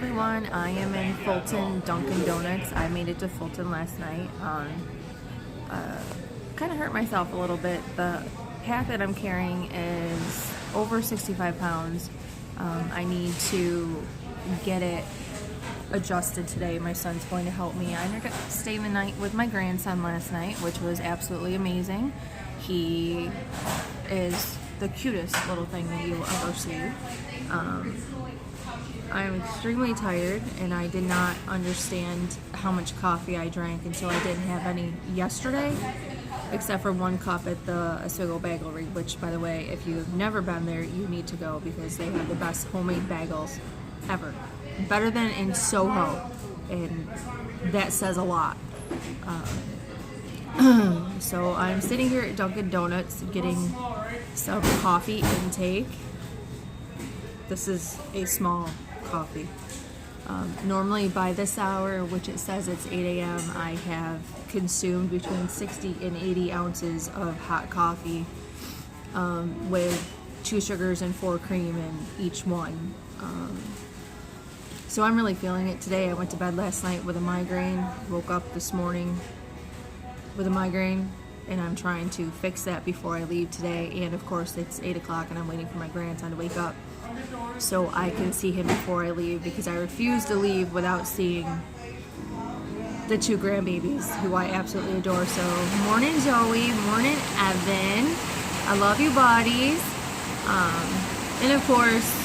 everyone, I am in Fulton Dunkin' Donuts. I made it to Fulton last night. Kind of hurt myself a little bit. The pack that I'm carrying is over 65 pounds. I need to get it adjusted today. My son's going to help me. I ended up staying the night with my grandson last night, which was absolutely amazing. He is the cutest little thing that you will ever see. I'm extremely tired, and I did not understand how much coffee I drank until I didn't have any yesterday, except for one cup at the Oswego Bagelery, which, by the way, if you've never been there, you need to go because they have the best homemade bagels ever. Better than in Soho, and that says a lot. So I'm sitting here at Dunkin' Donuts getting some coffee intake. This is a small coffee. Normally by this hour, which it says it's 8 a.m., I have consumed between 60 and 80 ounces of hot coffee with 2 sugars and 4 cream in each one. So I'm really feeling it today. I went to bed last night with a migraine, woke up this morning with a migraine, and I'm trying to fix that before I leave today. And of course it's 8 o'clock and I'm waiting for my grandson to wake up so I can see him before I leave, because I refuse to leave without seeing the 2 grandbabies who I absolutely adore. So morning Zoe, morning Evan, I love you buddies. And of course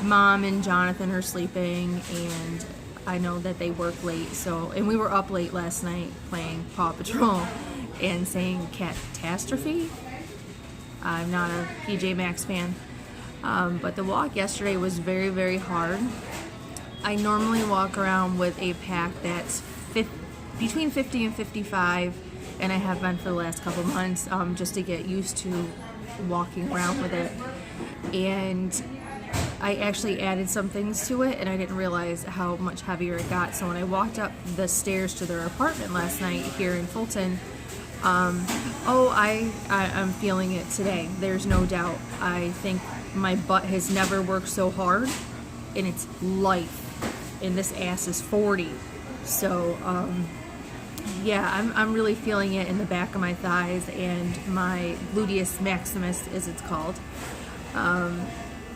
Mom and Jonathan are sleeping, and I know that they work late, and we were up late last night playing Paw Patrol and saying catastrophe. I'm not a PJ Masks fan. But the walk yesterday was very, very hard. I normally walk around with a pack that's between 50 and 55, and I have been for the last couple months, just to get used to walking around with it. And I actually added some things to it, and I didn't realize how much heavier it got. So when I walked up the stairs to their apartment last night here in Fulton, I'm feeling it today. There's no doubt. I think my butt has never worked so hard in its life, and this ass is 40. So yeah, I'm really feeling it in the back of my thighs and my gluteus maximus, as it's called.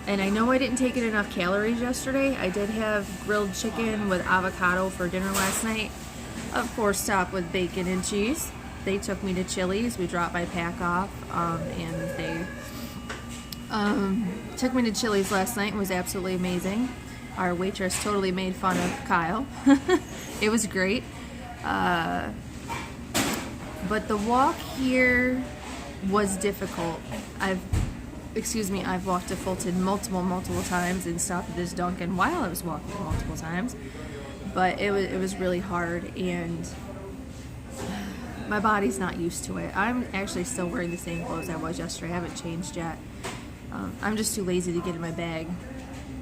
And I know I didn't take in enough calories yesterday. I did have grilled chicken with avocado for dinner last night, of course topped with bacon and cheese. They took me to Chili's. We dropped my pack off, and they took me to Chili's last night. It was absolutely amazing. Our waitress totally made fun of Kyle. It was great. But the walk here was difficult. I've walked to Fulton multiple times and stopped at this Dunkin' while I was walking multiple times. But it was really hard, and my body's not used to it. I'm actually still wearing the same clothes I was yesterday. I haven't changed yet. I'm just too lazy to get in my bag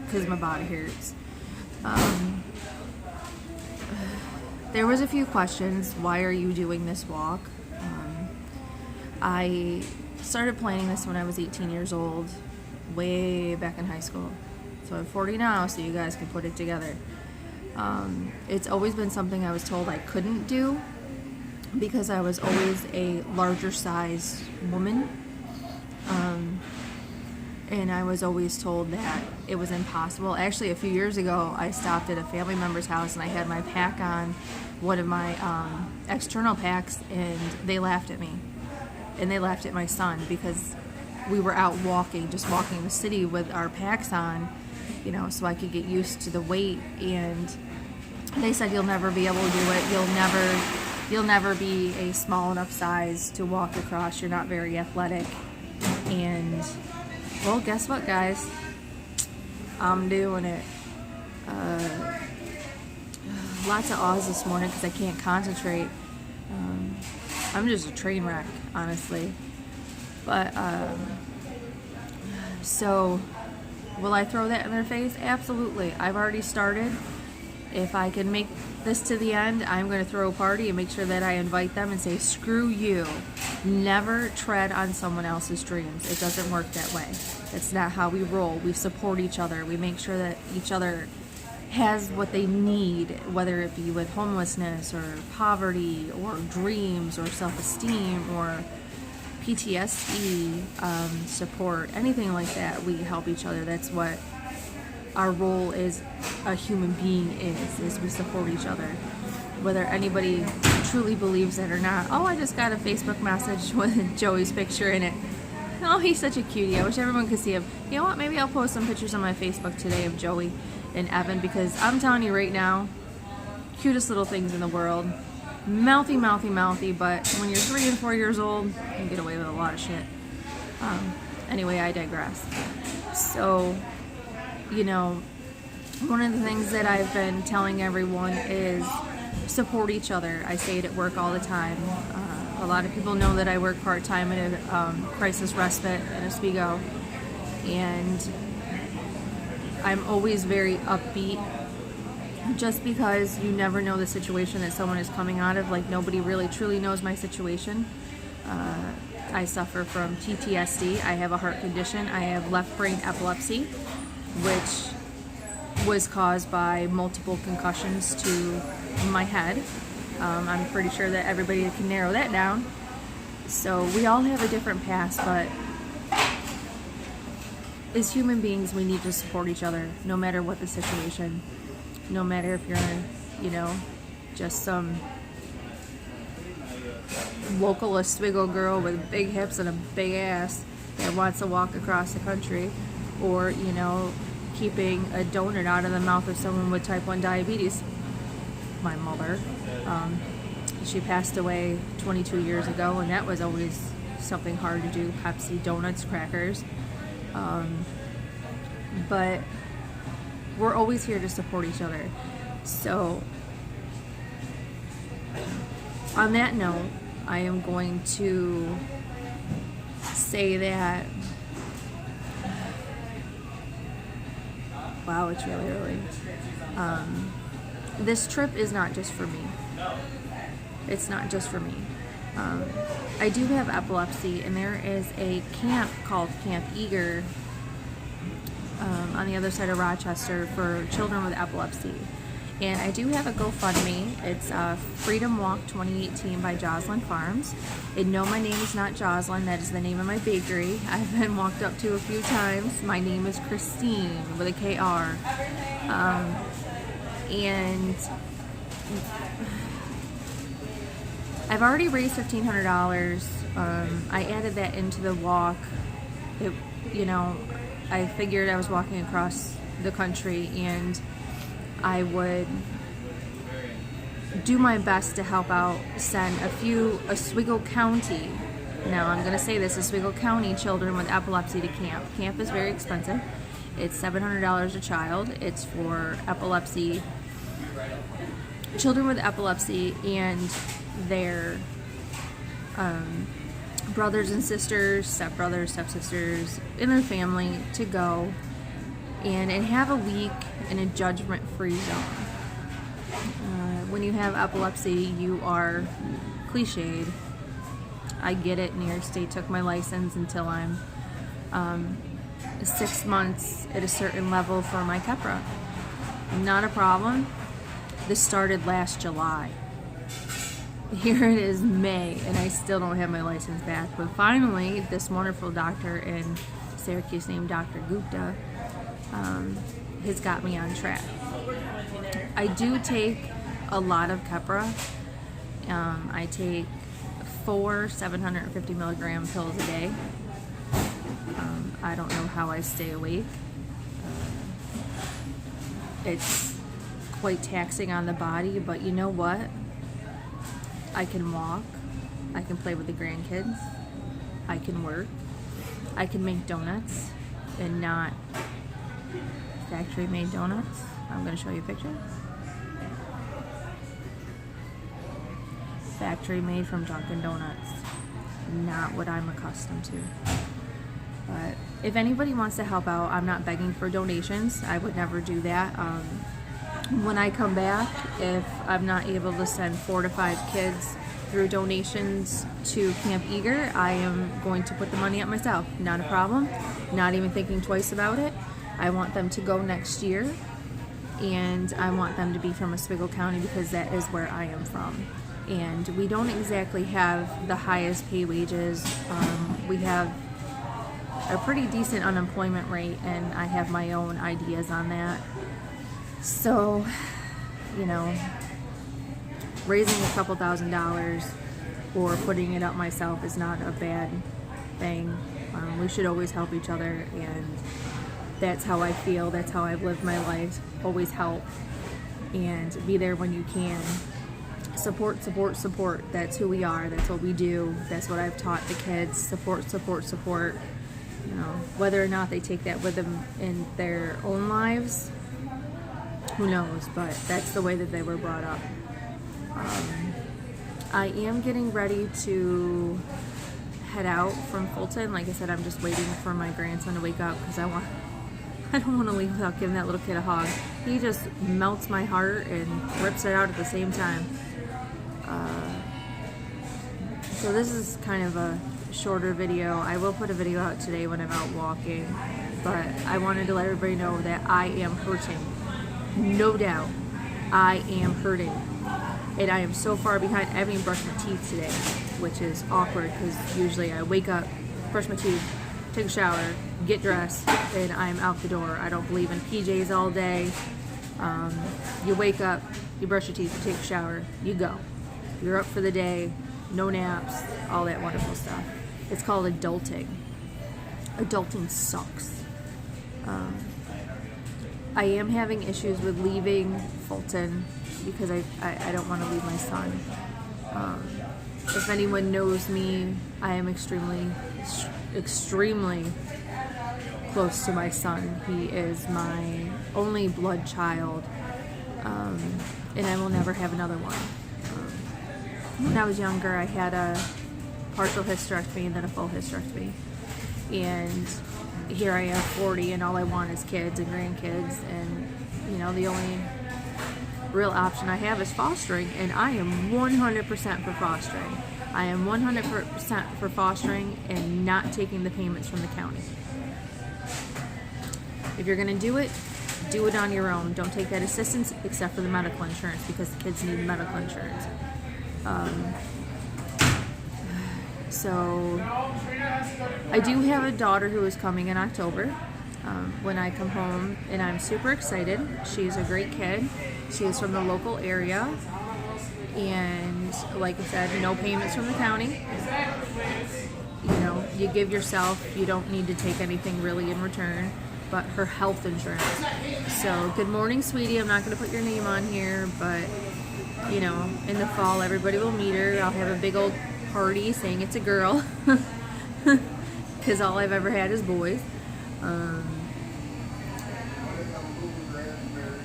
because my body hurts. There was a few questions. Why are you doing this walk? I started planning this when I was 18 years old, way back in high school. So I'm 40 now, so you guys can put it together. It's always been something I was told I couldn't do because I was always a larger sized woman. And I was always told that it was impossible. Actually, a few years ago, I stopped at a family member's house and I had my pack on, one of my external packs, and they laughed at me. And they laughed at my son because we were out walking, just walking the city with our packs on, so I could get used to the weight. And they said, you'll never be able to do it. You'll never be a small enough size to walk across. You're not very athletic. And well, guess what, guys? I'm doing it. Lots of ahs this morning because I can't concentrate. I'm just a train wreck, honestly. But, so, will I throw that in their face? Absolutely. I've already started. If I can make this to the end, I'm going to throw a party and make sure that I invite them and say, screw you. Never tread on someone else's dreams. It doesn't work that way. It's not how we roll. We support each other. We make sure that each other has what they need, whether it be with homelessness or poverty or dreams or self-esteem or PTSD support, anything like that, we help each other. That's what our role as a human being is we support each other. Whether anybody truly believes it or not. Oh, I just got a Facebook message with Joey's picture in it. Oh, he's such a cutie. I wish everyone could see him. You know what? Maybe I'll post some pictures on my Facebook today of Joey and Evan, because I'm telling you right now, cutest little things in the world. Mouthy, mouthy, mouthy, but when you're 3 and 4 years old, you can get away with a lot of shit. Anyway, I digress. So, you know, one of the things that I've been telling everyone is support each other. I say it at work all the time. A lot of people know that I work part-time at a crisis respite in Oswego, and I'm always very upbeat, just because you never know the situation that someone is coming out of. Like, nobody really truly knows my situation. I suffer from PTSD. I have a heart condition. I have left brain epilepsy, which was caused by multiple concussions to my head. I'm pretty sure that everybody can narrow that down. So we all have a different past, but as human beings, we need to support each other, no matter what the situation. No matter if you're, you know, just some local Oswego girl with big hips and a big ass that wants to walk across the country, or, you know, keeping a donut out of the mouth of someone with type 1 diabetes. My mother, she passed away 22 years ago, and that was always something hard to do. Pepsi, donuts, crackers. But we're always here to support each other. So on that note, I am going to say that, wow, it's really early. This trip is not just for me. It's not just for me. I do have epilepsy, and there is a camp called Camp Eager on the other side of Rochester for children with epilepsy. And I do have a GoFundMe. It's Freedom Walk 2018 by Jocelyn Farms. And no, my name is not Jocelyn. That is the name of my bakery. I've been walked up to a few times. My name is Christine with a KR. And I've already raised $1,500. I added that into the walk. You know, I figured I was walking across the country, and I would do my best to help out, send a few Oswego County, now I'm going to say this, Oswego County children with epilepsy to camp. Camp is very expensive. It's $700 a child. It's for epilepsy, children with epilepsy and their brothers and sisters, stepbrothers, stepsisters, in their family to go and have a week in a judgment-free zone. When you have epilepsy, you are cliched. I get it. New York State took my license until I'm 6 months at a certain level for my Keppra. Not a problem. This started last July. Here it is May, and I still don't have my license back. But finally, this wonderful doctor in Syracuse named Dr. Gupta has got me on track. I do take a lot of Keppra. I take 4 750 milligram pills a day. I don't know how I stay awake. It's quite taxing on the body, but you know what? I can walk. I can play with the grandkids. I can work. I can make donuts, and not factory-made donuts. I'm going to show you a picture. Factory made from Dunkin' Donuts. Not what I'm accustomed to. But if anybody wants to help out, I'm not begging for donations. I would never do that. When I come back, if I'm not able to send 4 to 5 kids through donations to Camp Eager, I am going to put the money up myself. Not a problem. Not even thinking twice about it. I want them to go next year. and I want them to be from Oswego County because that is where I am from. And we don't exactly have the highest pay wages. We have a pretty decent unemployment rate, and I have my own ideas on that. So, you know, raising a couple $1,000s or putting it up myself is not a bad thing. We should always help each other, and that's how I feel. That's how I've lived my life. Always help and be there when you can. Support, support, support. That's who we are. That's what we do. That's what I've taught the kids. Support, support, support. You know, whether or not they take that with them in their own lives, who knows, but that's the way that they were brought up. I am getting ready to head out from Fulton. Like I said, I'm just waiting for my grandson to wake up because I don't want to leave without giving that little kid a hug. He just melts my heart and rips it out at the same time. So this is kind of a shorter video. I will put a video out today when I'm out walking, but I wanted to let everybody know that I am hurting. No doubt, I am hurting. And I am so far behind. I haven't even brushed my teeth today, which is awkward because usually I wake up, brush my teeth, take a shower, get dressed, and I'm out the door. I don't believe in PJs all day. You wake up, you brush your teeth, you take a shower, you go. You're up for the day, no naps, all that wonderful stuff. It's called adulting. Adulting sucks. I am having issues with leaving Fulton because I don't want to leave my son. If anyone knows me, I am extremely close to my son. He is my only blood child, and I will never have another one. When I was younger, I had a partial hysterectomy and then a full hysterectomy. And here I am 40 and all I want is kids and grandkids, and you know, the only real option I have is fostering, and I am 100% for fostering. I am 100% for fostering and not taking the payments from the county. If you're going to do it on your own. Don't take that assistance except for the medical insurance because the kids need medical insurance. So I do have a daughter who is coming in October when I come home, and I'm super excited. She's a great kid. She is from the local area, and like I said, no payments from the county. You know, you give yourself, you don't need to take anything really in return but her health insurance. So good morning, sweetie. I'm not going to put your name on here, but you know, in the fall everybody will meet her. I'll have a big old party saying it's a girl because all I've ever had is boys.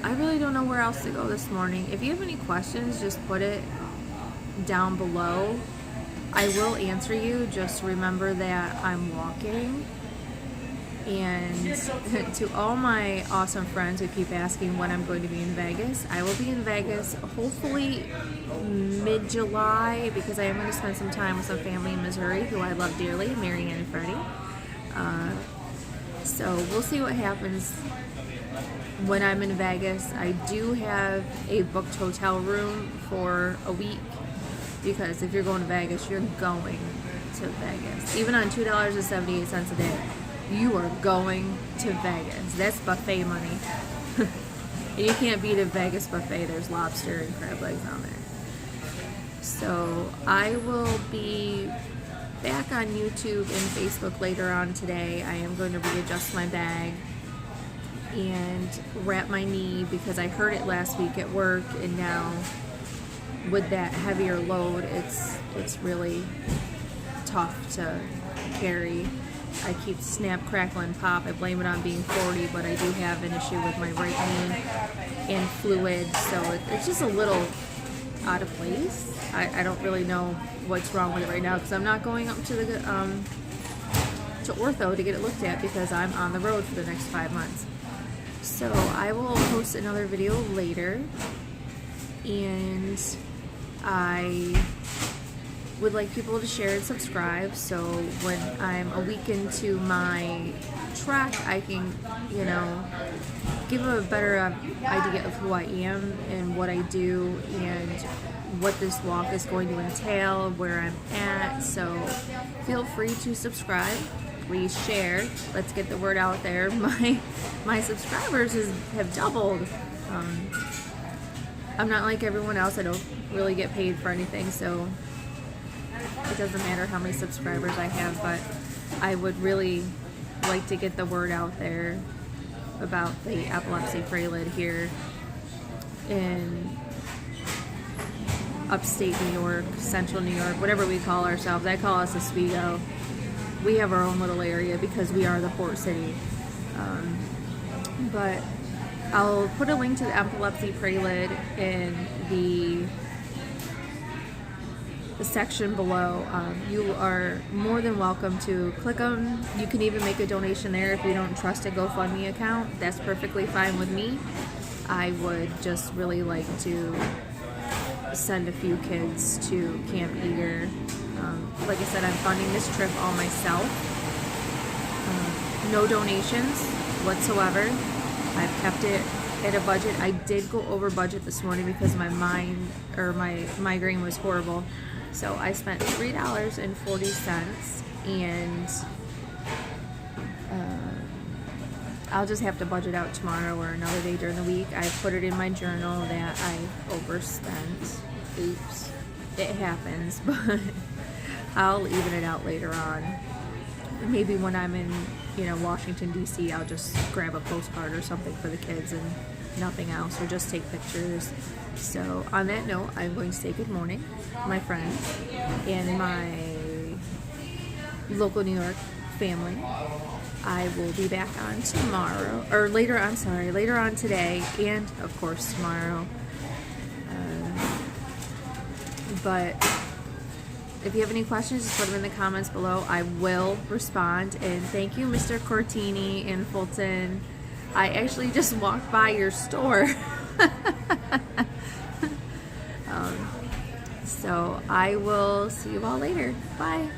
I really don't know where else to go this morning. If you have any questions, just put it down below. I will answer you. Just remember that I'm walking. And to all my awesome friends who keep asking when I'm going to be in Vegas, I will be in Vegas hopefully mid-July because I am going to spend some time with some family in Missouri who I love dearly, Mary Ann and Freddie. So we'll see what happens when I'm in Vegas. I do have a booked hotel room for a week because if you're going to Vegas, you're going to Vegas. Even on $2.78 a day. You are going to Vegas. That's buffet money. And you can't beat a Vegas buffet. There's lobster and crab legs on there. So I will be back on YouTube and Facebook later on today. I am going to readjust my bag and wrap my knee because I hurt it last week at work, and now with that heavier load, it's really tough to carry. I keep snap, crackle, and pop. I blame it on being 40, but I do have an issue with my right knee and fluid, so it's just a little out of place. I don't really know what's wrong with it right now because I'm not going up to the to ortho to get it looked at because I'm on the road for the next 5 months. So I will post another video later, and I would like people to share and subscribe, so when I'm a week into my track, I can, you know, give a better idea of who I am and what I do and what this walk is going to entail, where I'm at. So feel free to subscribe. Please share. Let's get the word out there. My subscribers have doubled. I'm not like everyone else. I don't really get paid for anything, so it doesn't matter how many subscribers I have, but I would really like to get the word out there about the epilepsy prelude here in upstate New York, central New York, whatever we call ourselves. I call us Oswego. We have our own little area because we are the port city. But I'll put a link to the epilepsy prelude in the section below. You are more than welcome to click on. You can even make a donation there if you don't trust a GoFundMe account. That's perfectly fine with me. I would just really like to send a few kids to Camp Eager. Like I said, I'm funding this trip all myself. No donations whatsoever. I've kept it at a budget. I did go over budget this morning because my migraine was horrible. So I spent $3.40, and I'll just have to budget out tomorrow or another day during the week. I put it in my journal that I overspent. Oops, it happens, but I'll even it out later on. Maybe when I'm in, Washington, D.C., I'll just grab a postcard or something for the kids and nothing else, or just take pictures. So on that note, I'm going to say good morning, my friends, and my local New York family. I will be back on tomorrow, or later on today, and of course tomorrow. But if you have any questions, just put them in the comments below. I will respond. And thank you, Mr. Cortini in Fulton. I actually just walked by your store. So I will see you all later. Bye.